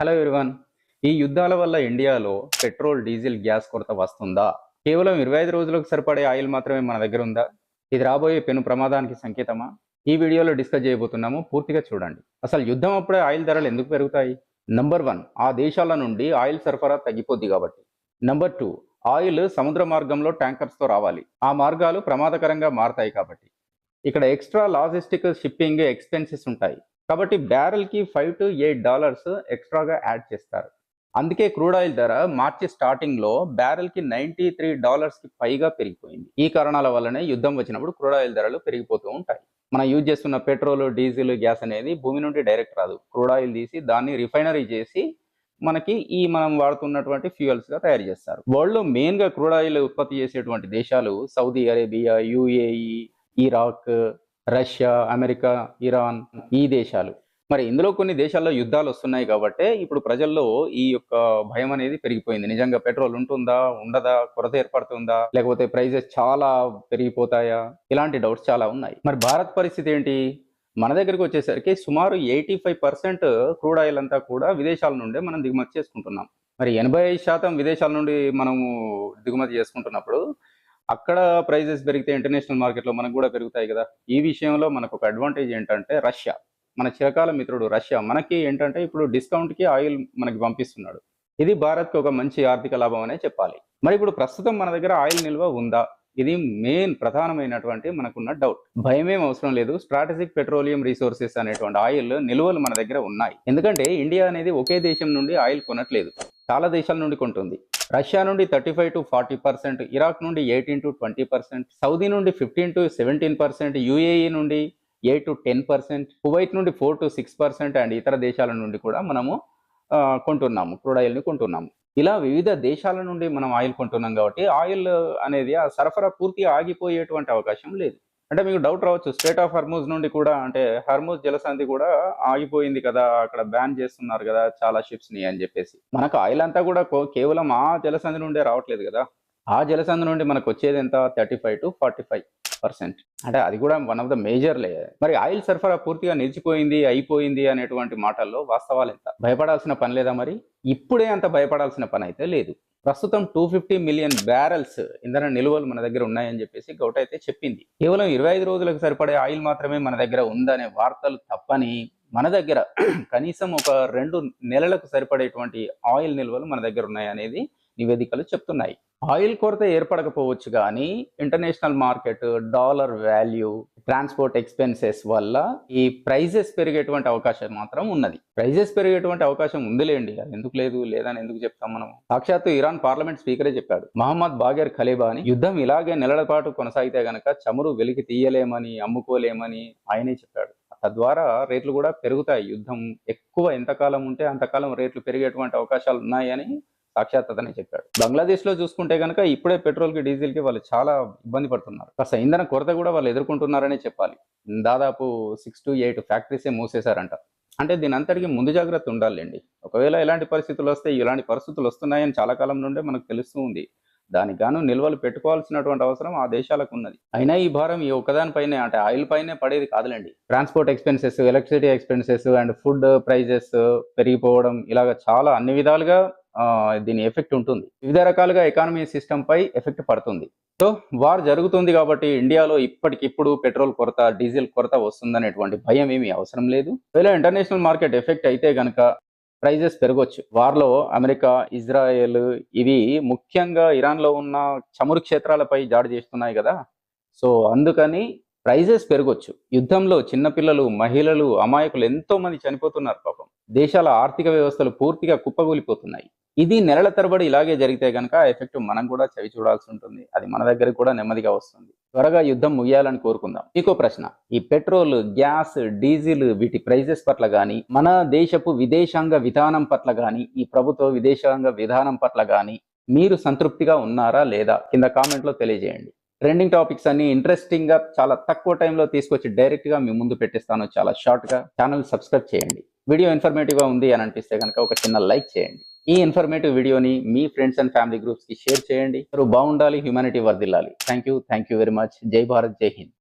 Hello everyone. ఈ యుద్ధాల వల్ల ఇండియాలో పెట్రోల్, డీజిల్, గ్యాస్ కొరత వస్తుందా? కేవలం 25 రోజులకు సరిపడే ఆయిల్ మాత్రమే మన దగ్గర ఉందా? ఇది రాబోయే పెను ప్రమాదానికి సంకేతమా? ఈ వీడియోలో డిస్కస్ చేయబోతున్నాము. పూర్తిగా చూడండి. అసలు యుద్ధం అప్పుడే ఆయిల్ ధరలు ఎందుకు పెరుగుతాయి? నంబర్ 1, ఆ దేశాల నుండి ఆయిల్ సరఫరా తగ్గిపోద్ది కాబట్టి. నంబర్ 2, ఆయిల్ సముద్ర మార్గంలో ట్యాంకర్స్తో రావాలి. ఆ మార్గాలు ప్రమాదకరంగా మారతాయి కాబట్టి. ఇక్కడ ఎక్స్ట్రా లాజిస్టిక్, షిప్పింగ్ ఎక్స్పెన్సెస్ ఉంటాయి కాబట్టి బ్యారెల్కి $5 to $8 ఎక్స్ట్రాగా యాడ్ చేస్తారు. అందుకే క్రూడ్ ఆయిల్ ధర మార్చి స్టార్టింగ్లో బ్యారెల్కి $93కి పైగా పెరిగిపోయింది. ఈ కారణాల వల్లనే యుద్ధం వచ్చినప్పుడు క్రూడ్ ఆయిల్ ధరలు పెరిగిపోతూ ఉంటాయి. మనం యూజ్ చేస్తున్న పెట్రోల్, డీజిల్, గ్యాస్ అనేది భూమి నుండి డైరెక్ట్ రాదు. క్రూడ్ ఆయిల్ తీసి దాన్ని రిఫైనరీ చేసి మనకి మనం వాడుతున్నటువంటి ఫ్యూయల్స్గా తయారు చేస్తారు. వరల్డ్లో మెయిన్గా క్రూడ్ ఆయిల్ ఉత్పత్తి చేసేటువంటి దేశాలు Saudi Arabia, UAE, Iraq, Russia, America, Iran, ఈ దేశాలు. మరి ఇందులో కొన్ని దేశాల్లో యుద్ధాలు వస్తున్నాయి కాబట్టి ఇప్పుడు ప్రజల్లో ఈ యొక్క భయం అనేది పెరిగిపోయింది. నిజంగా పెట్రోల్ ఉంటుందా, ఉండదా, కొరత ఏర్పడుతుందా, లేకపోతే ప్రైజెస్ చాలా పెరిగిపోతాయా, ఇలాంటి డౌట్స్ చాలా ఉన్నాయి. మరి భారత్ పరిస్థితి ఏంటి? మన దగ్గరికి వచ్చేసరికి సుమారు 85% క్రూడ్ ఆయిల్ అంతా కూడా విదేశాల నుండే మనం దిగుమతి చేసుకుంటున్నాం. మరి 85% విదేశాల నుండి మనము దిగుమతి చేసుకుంటున్నప్పుడు అక్కడ ప్రైజెస్ పెరిగితే ఇంటర్నేషనల్ మార్కెట్లో మనకు కూడా పెరుగుతాయి కదా. ఈ విషయంలో మనకు ఒక అడ్వాంటేజ్ ఏంటంటే రష్యా, మన చిరకాల మిత్రుడు రష్యా మనకి ఏంటంటే ఇప్పుడు డిస్కౌంట్కి ఆయిల్ మనకి పంపిస్తున్నాడు. ఇది భారత్కి ఒక మంచి ఆర్థిక లాభం అనే చెప్పాలి. మరి ఇప్పుడు ప్రస్తుతం మన దగ్గర ఆయిల్ నిల్వ ఉందా? ఇది మెయిన్ ప్రధానమైనటువంటి మనకున్న డౌట్. భయమేం అవసరం లేదు. స్ట్రాటజిక్ పెట్రోలియం రిసోర్సెస్ అనేటువంటి ఆయిల్ నిల్వలు మన దగ్గర ఉన్నాయి. ఎందుకంటే ఇండియా అనేది ఒకే దేశం నుండి ఆయిల్ కొనట్లేదు, చాలా దేశాల నుండి కొంటుంది. రష్యా నుండి 35 to 40%, ఇరాక్ నుండి 18 to 20%, సౌదీ నుండి 15 to 17%, యుఏఈ నుండి 8 to 10%, కువైట్ నుండి 4 to 6%, అండ్ ఇతర దేశాల నుండి కూడా మనము కొంటున్నాము, క్రూడ్ ఆయిల్ని కొంటున్నాము. ఇలా వివిధ దేశాల నుండి మనం ఆయిల్ కొంటున్నాం కాబట్టి ఆయిల్ అనేది ఆ సరఫరా పూర్తిగా ఆగిపోయేటువంటి అవకాశం లేదు. అంటే మీకు డౌట్ రావచ్చు, స్ట్రేట్ ఆఫ్ హర్మూజ్ నుండి కూడా, అంటే హర్మూజ్ జలసంధి కూడా ఆగిపోయింది కదా, అక్కడ బ్యాన్ చేస్తున్నారు కదా చాలా షిప్స్ని అని చెప్పేసి. మనకు ఆయిల్ అంతా కూడా కేవలం ఆ జలసంధి నుండే రావట్లేదు కదా. ఆ జలసంధి నుండి మనకు వచ్చేది ఎంత? 35 to 45%. అంటే అది కూడా వన్ ఆఫ్ ద మేజర్ లే. మరి ఆయిల్ సరఫరా పూర్తిగా నిలిచిపోయింది, అయిపోయింది అనేటువంటి మాటల్లో వాస్తవాలు ఎంత? భయపడాల్సిన పని లేదా? మరి ఇప్పుడే అంత భయపడాల్సిన పని అయితే లేదు. ప్రస్తుతం 250 మిలియన్ బ్యారెల్స్ ఇంధన నిల్వలు మన దగ్గర ఉన్నాయని చెప్పేసి గౌట్ అయితే చెప్పింది. కేవలం 25 రోజులకు సరిపడే ఆయిల్ మాత్రమే మన దగ్గర ఉందనే వార్తలు తప్పని మన దగ్గర కనీసం ఒక 2 నెలలకు సరిపడేటువంటి ఆయిల్ నిల్వలు మన దగ్గర ఉన్నాయనేది నివేదికలు చెప్తున్నాయి. ఆయిల్ కొరత ఏర్పడకపోవచ్చు కానీ international market, dollar value, transport expenses వల్ల ఈ ప్రైజెస్ పెరిగేటువంటి అవకాశం మాత్రం ఉన్నది. ప్రైజెస్ పెరిగేటువంటి అవకాశం ఉందిలేండి, అది ఎందుకు లేదు, లేదని ఎందుకు చెప్తాం మనం. సాక్షాత్తు ఇరాన్ పార్లమెంట్ స్పీకరే చెప్పాడు, మహమ్మద్ బాగెర్ ఖలీబాని, యుద్ధం ఇలాగే నెలల పాటు కొనసాగితే గనక చమురు వెలికి తీయలేమని, అమ్ముకోలేమని ఆయనే చెప్పాడు. తద్వారా రేట్లు కూడా పెరుగుతాయి. యుద్ధం ఎక్కువ ఎంతకాలం ఉంటే అంతకాలం రేట్లు పెరిగేటువంటి అవకాశాలు ఉన్నాయని సాక్షాత్ అతనే చెప్పాడు. బంగ్లాదేశ్లో చూసుకుంటే కనుక ఇప్పుడే పెట్రోల్కి, డీజిల్కి వాళ్ళు చాలా ఇబ్బంది పడుతున్నారు. కాస్త ఇంధన కొరత కూడా వాళ్ళు ఎదుర్కొంటున్నారనే చెప్పాలి. దాదాపు 6 to 8 ఫ్యాక్టరీసే మూసేశారంట. అంటే దీని అంతటికి ముందు జాగ్రత్త ఉండాలండి. ఒకవేళ ఎలాంటి పరిస్థితులు వస్తే, ఇలాంటి పరిస్థితులు వస్తున్నాయని చాలా కాలం నుండే మనకు తెలుస్తూ ఉంది. దానికి గాను నిల్వలు పెట్టుకోవాల్సినటువంటి అవసరం ఆ దేశాలకు ఉన్నది. అయినా ఈ భారం ఈ ఒక్కదానిపైనే, అంటే ఆయిల్ పైనే పడేది కాదులేండి. Transport expenses, electricity expenses and food prices పెరిగిపోవడం, ఇలాగ చాలా అన్ని విధాలుగా దీని ఎఫెక్ట్ ఉంటుంది. వివిధ రకాలుగా ఎకానమీ సిస్టమ్ పై ఎఫెక్ట్ పడుతుంది. సో వార్ జరుగుతుంది కాబట్టి ఇండియాలో ఇప్పటికిప్పుడు పెట్రోల్ కొరత, డీజిల్ కొరత వస్తుందనేటువంటి భయం ఏమీ అవసరం లేదు. ఒకవేళ ఇంటర్నేషనల్ మార్కెట్ ఎఫెక్ట్ అయితే కనుక ప్రైజెస్ పెరగొచ్చు. వార్లో అమెరికా, ఇజ్రాయెల్ ఇవి ముఖ్యంగా ఇరాన్లో ఉన్న చమురు క్షేత్రాలపై దాడి చేస్తున్నాయి కదా. సో అందుకని ప్రైజెస్ పెరగొచ్చు. యుద్ధంలో చిన్నపిల్లలు, మహిళలు, అమాయకులు ఎంతో మంది చనిపోతున్నారు పాపం. దేశాల ఆర్థిక వ్యవస్థలు పూర్తిగా కుప్పగూలిపోతున్నాయి. ఇది నెలల తరబడి ఇలాగే జరిగితే కనుక ఎఫెక్ట్ మనం కూడా చవి చూడాల్సి ఉంటుంది. అది మన దగ్గరికి కూడా నెమ్మదిగా వస్తుంది. త్వరగా యుద్ధం ముగియాలని కోరుకుందాం. ఇంకో ప్రశ్న, ఈ పెట్రోల్, గ్యాస్, డీజిల్ వీటి ప్రైజెస్ పట్ల కానీ, మన దేశపు విదేశాంగ విధానం పట్ల కానీ, ఈ ప్రభుత్వ విదేశాంగ విధానం పట్ల కానీ మీరు సంతృప్తిగా ఉన్నారా లేదా? కింద కామెంట్లో తెలియజేయండి. ట్రెండింగ్ టాపిక్స్ అన్ని ఇంట్రెస్టింగ్గా చాలా తక్కువ టైంలో తీసుకొచ్చి డైరెక్ట్గా మీ ముందు పెట్టిస్తాను, చాలా షార్ట్గా. ఛానల్ సబ్స్క్రైబ్ చేయండి. వీడియో ఇన్ఫర్మేటివ్గా ఉంది అని అనిపిస్తే కనుక ఒక చిన్న లైక్ చేయండి. ఈ ఇన్ఫర్మేటివ్ వీడియోని మీ ఫ్రెండ్స్ అండ్ ఫ్యామిలీ గ్రూప్స్కి షేర్ చేయండి. బాగుండాలి, హ్యూమానిటీ వర్ధిల్లాలి. Thank you very much. జై భారత్, జై హింద్.